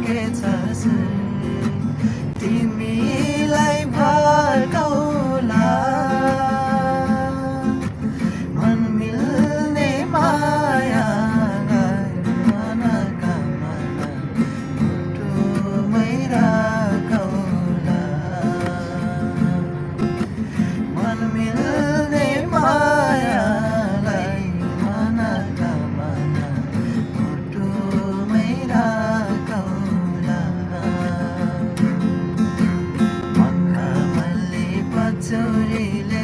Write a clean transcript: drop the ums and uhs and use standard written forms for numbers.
लागेछस् तिमीलाई फर्काउला मन मिल्ने मायालाई मनका मन मुटुमै राखौला मन मिल्ने मायालाई मनका मन मुटुमै राखौला मखमली पछौरीले